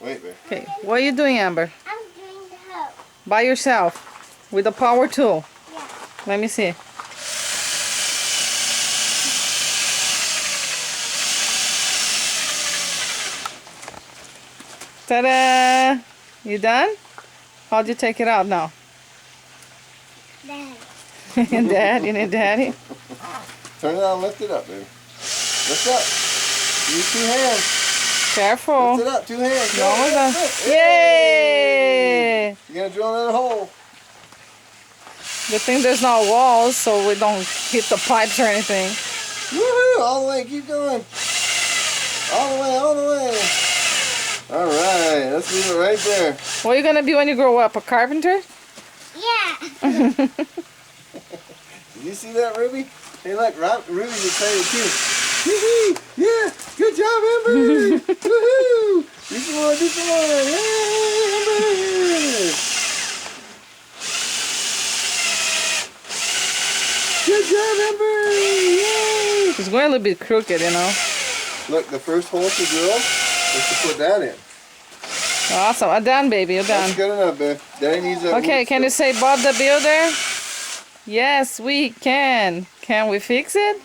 Wait, babe. Okay, what are you doing, Amber? I'm doing the hoe. By yourself? With a power tool? Yeah. Let me see. Ta-da! You done? How'd you take it out now? Dad. Dad, you need daddy? Turn it on, lift it up, baby. Lift up. Use 2 hands. Careful. Lift it up, 2 hands. No, Go, we're go, done. go. Yay! You're gonna drill another hole. Good thing there's no walls so we don't hit the pipes or anything. Woohoo! All the way, keep going. All the way, all the way. All right, let's leave it right there. What are you gonna be when you grow up? A carpenter? Yeah. Did you see that, Ruby? Hey, look, Ruby's excited too. Woohoo! Yeah! Good job, Amber! Woohoo! Do some more, do some more! Yay, Amber! Good job, Amber! Yay! It's going a little bit crooked, you know. Look, the first hole to drill is to put that in. Awesome. I'm done, baby. You're done. That's good enough, babe. Daddy needs a Okay, wood can you stove. say Bob the Builder? Yes, we can. Can we fix it?